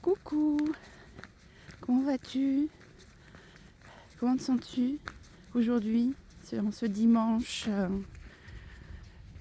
Coucou, comment vas-tu? Comment te sens-tu aujourd'hui, en ce dimanche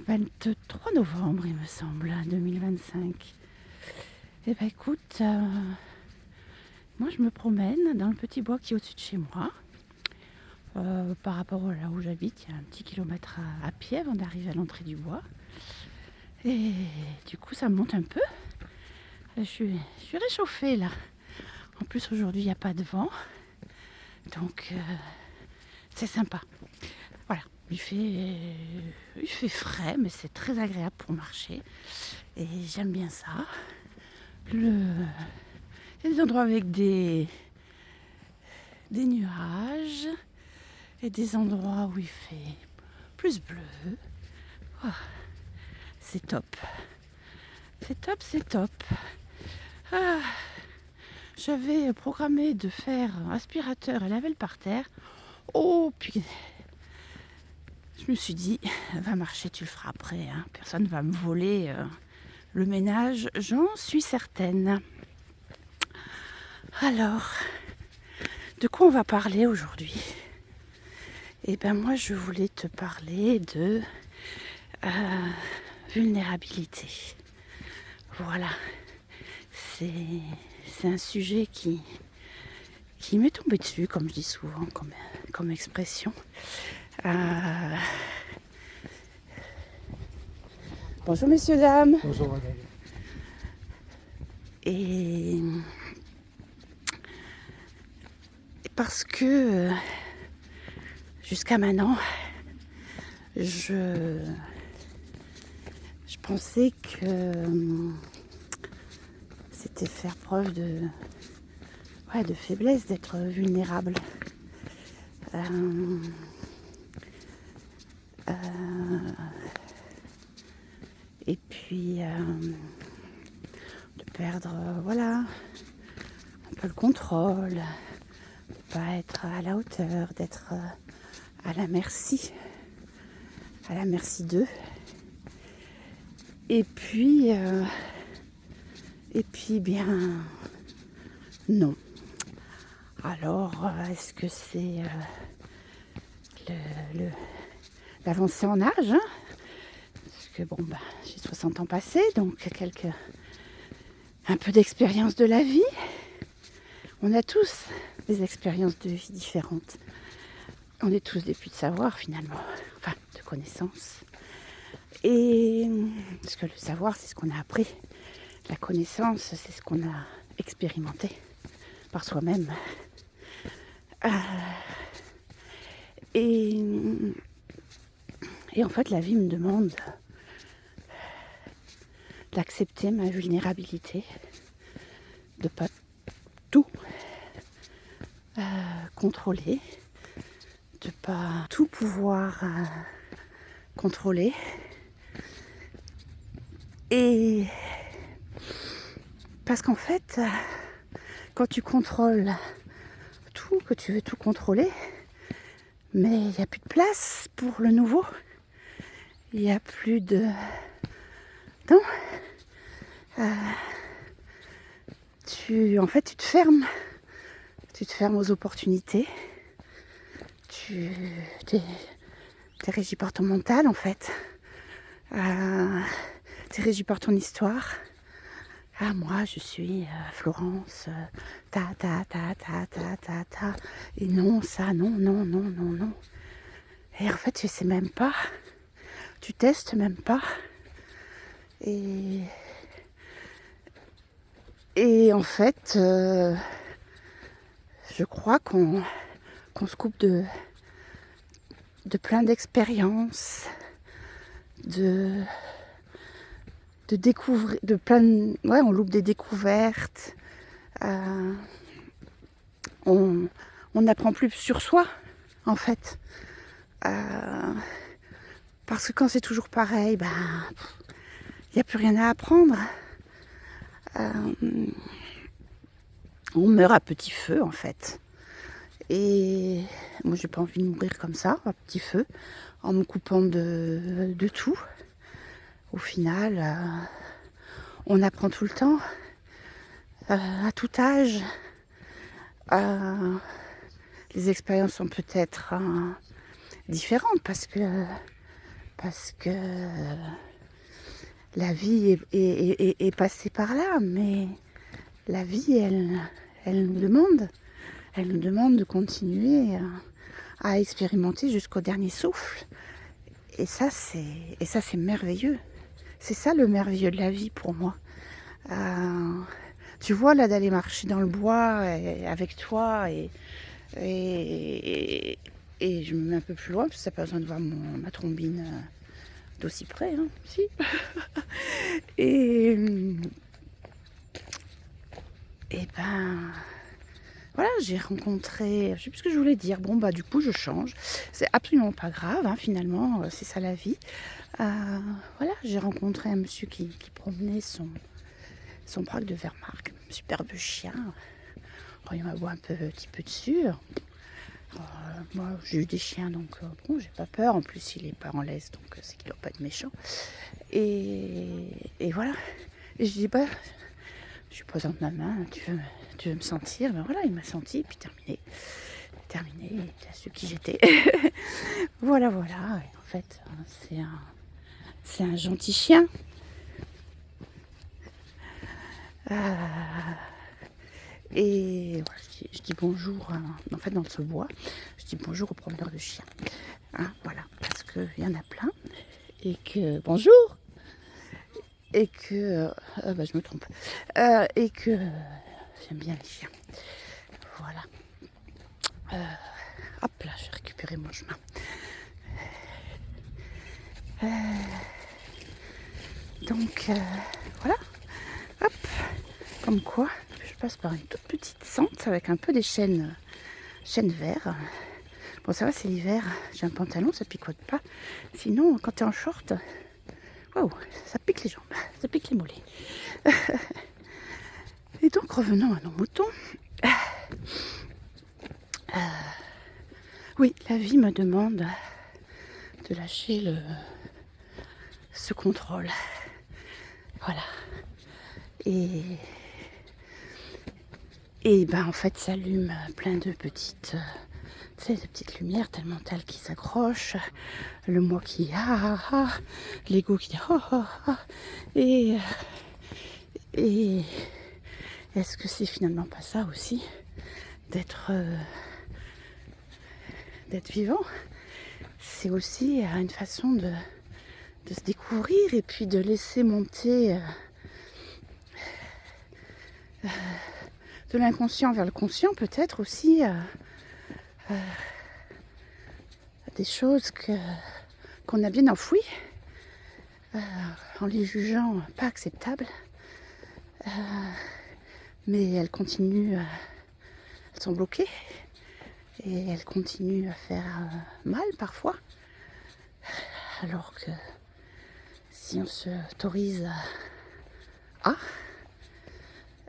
23 novembre, il me semble, 2025? Eh bien écoute, moi je me promène dans le petit bois qui est au-dessus de chez moi. Par rapport à là où j'habite, il y a un petit kilomètre à pied avant d'arriver à l'entrée du bois. Et du coup ça me monte un peu. Je suis réchauffée là. En plus aujourd'hui il n'y a pas de vent. Donc c'est sympa. Voilà, il fait frais, mais c'est très agréable pour marcher. Et j'aime bien ça. Il y a des endroits avec des nuages et des endroits où il fait plus bleu. Oh, c'est top. C'est top, c'est top. Ah, j'avais programmé de faire aspirateur et laver le parterre. Oh, puis je me suis dit, va marcher, tu le feras après. Hein. Personne ne va me voler le ménage, j'en suis certaine. Alors, de quoi on va parler aujourd'hui? Eh bien, moi, je voulais te parler de vulnérabilité. Voilà. C'est un sujet qui m'est tombé dessus, comme je dis souvent, comme expression. Bonjour messieurs, dames. Bonjour madame. Et parce que jusqu'à maintenant, je pensais que c'était faire preuve de faiblesse d'être vulnérable. Et puis de perdre un peu le contrôle, de pas être à la hauteur, d'être à la merci d'eux. Et puis bien non. Alors est-ce que c'est l'avancée en âge, hein? Parce que j'ai 60 ans passés, donc un peu d'expérience de la vie. On a tous des expériences de vie différentes. On est tous des puits de savoir finalement, enfin de connaissances. Et parce que le savoir, c'est ce qu'on a appris. La connaissance, c'est ce qu'on a expérimenté par soi-même. Et en fait, la vie me demande d'accepter ma vulnérabilité, de ne pas tout contrôler, de ne pas tout pouvoir contrôler. Et parce qu'en fait, quand tu contrôles tout, que tu veux tout contrôler, mais il n'y a plus de place pour le nouveau. Il n'y a plus de... Non. Tu te fermes. Tu te fermes aux opportunités. Tu es régi par ton mental, en fait. Tu es régi par ton histoire. Ah, moi, je suis Florence, ta. Et non, ça, non. Et en fait, tu sais même pas. Tu testes même pas. Et en fait, je crois qu'on se coupe de plein d'expériences, de découvrir, on loupe des découvertes. On n'apprend plus sur soi, en fait. Parce que quand c'est toujours pareil, il n'y a plus rien à apprendre. On meurt à petit feu, en fait. Et moi, j'ai pas envie de mourir comme ça, à petit feu, en me coupant de tout. Au final, on apprend tout le temps. à tout âge. Les expériences sont peut-être différentes parce que la vie est passée par là, mais la vie, elle nous demande de continuer à expérimenter jusqu'au dernier souffle. Et ça, c'est merveilleux. C'est ça le merveilleux de la vie pour moi. Tu vois, là, d'aller marcher dans le bois avec toi et, et je me mets un peu plus loin parce que ça n'a pas besoin de voir ma trombine d'aussi près, hein, si. Et ben voilà, j'ai rencontré, je sais plus ce que je voulais dire. Bon bah du coup je change. C'est absolument pas grave, hein, finalement, c'est ça la vie. Voilà, j'ai rencontré un monsieur qui promenait son braque de Wehrmacht, superbe chien. Oh, il m'aboie un petit peu dessus. Moi j'ai eu des chiens donc bon, j'ai pas peur. En plus il est pas en laisse donc c'est qu'il doit pas être méchant. Et voilà. Et je dis bah je lui présente ma main, tu veux me sentir? Ben voilà, il m'a senti, puis terminé, il a su qui j'étais. voilà. Et en fait, c'est un gentil chien. Et voilà, je dis bonjour, en fait dans ce bois, je dis bonjour aux promeneurs de chiens. Hein, voilà, parce qu'il y en a plein. Et que, bonjour! Et que, bah, je me trompe. Et que j'aime bien les chiens. Voilà. Hop là, je vais récupérer mon chemin. Donc, voilà. Hop. Comme quoi, je passe par une toute petite sente avec un peu des chênes verts. Bon, ça va, c'est l'hiver. J'ai un pantalon, ça picote pas. Sinon, quand tu es en short, waouh, ça pique les jambes, ça pique les mollets. Et donc, revenons à nos moutons. Oui, la vie me demande de lâcher ce contrôle. Voilà. Et ben en fait, ça allume plein de petites, de petites lumières tellement telles qui s'accrochent. Le moi qui l'ego qui dit et est-ce que c'est finalement pas ça aussi d'être vivant? C'est aussi une façon de se découvrir et puis de laisser monter de l'inconscient vers le conscient, peut-être aussi des choses qu'on a bien enfouies en les jugeant pas acceptables, mais elles continuent, elles sont bloquées et elles continuent à faire mal parfois, alors que si on se autorise à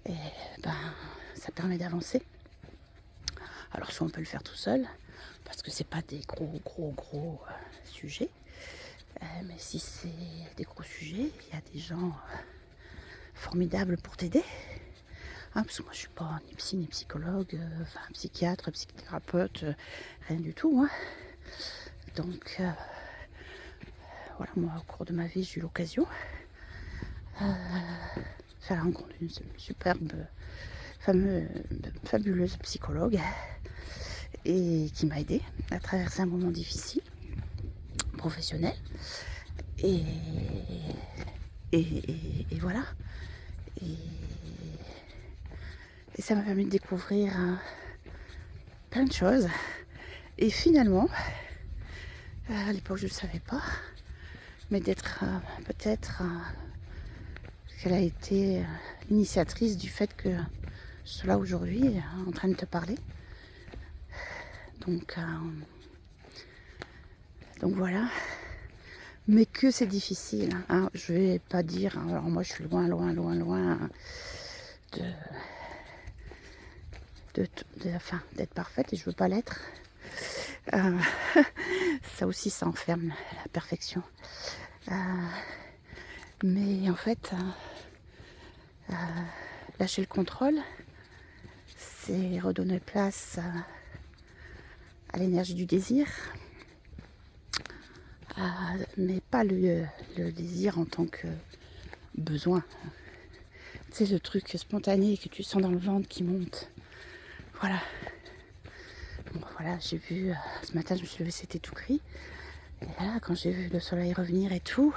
et ben ça permet d'avancer. Alors soit on peut le faire tout seul parce que c'est pas des gros sujets, mais si c'est des gros sujets, il y a des gens formidables pour t'aider, hein, parce que moi je suis pas ni psy ni psychologue, enfin psychiatre, psychothérapeute, rien du tout, hein. Donc voilà, moi au cours de ma vie j'ai eu l'occasion faire la rencontre d'une superbe, fabuleuse psychologue et qui m'a aidée à traverser un moment difficile, professionnel. Et voilà. Et ça m'a permis de découvrir plein de choses. Et finalement, à l'époque je ne savais pas, mais d'être peut-être qu'elle a été l'initiatrice du fait que je sois là aujourd'hui en train de te parler. Donc voilà. Mais que c'est difficile. Hein. Je vais pas dire. Alors moi je suis loin d'être parfaite et je veux pas l'être. Ça aussi ça enferme la perfection. Mais en fait lâcher le contrôle, c'est redonner place à l'énergie du désir, mais pas le désir en tant que besoin. Tu sais, le truc spontané que tu sens dans le ventre qui monte. Voilà. Bon, voilà, j'ai vu, ce matin je me suis levée, c'était tout gris. Et là, quand j'ai vu le soleil revenir et tout,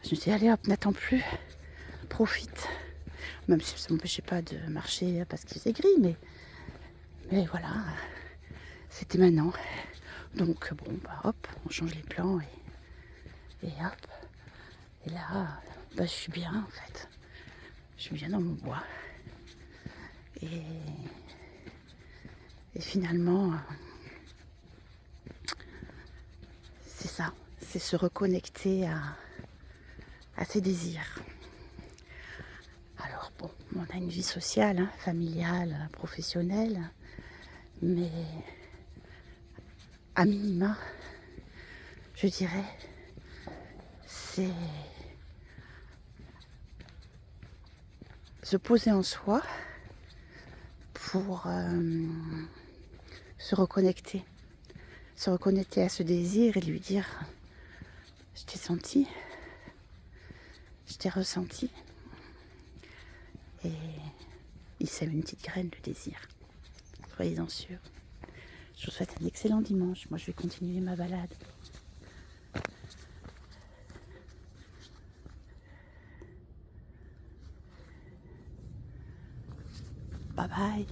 je me suis dit, allez hop, n'attends plus, profite. Même si ça ne m'empêchait pas de marcher parce qu'il faisait gris, mais voilà, c'était maintenant. Donc bon, bah hop, on change les plans et hop. Et là, bah, je suis bien en fait. Je suis bien dans mon bois. Et finalement, c'est ça, c'est se reconnecter à ses désirs. Alors bon, on a une vie sociale, hein, familiale, professionnelle, mais à minima, je dirais, c'est se poser en soi pour se reconnecter à ce désir et lui dire, je t'ai senti, je t'ai ressenti. Et il sème une petite graine de désir. Soyez-en sûrs. Je vous souhaite un excellent dimanche. Moi, je vais continuer ma balade. Bye bye.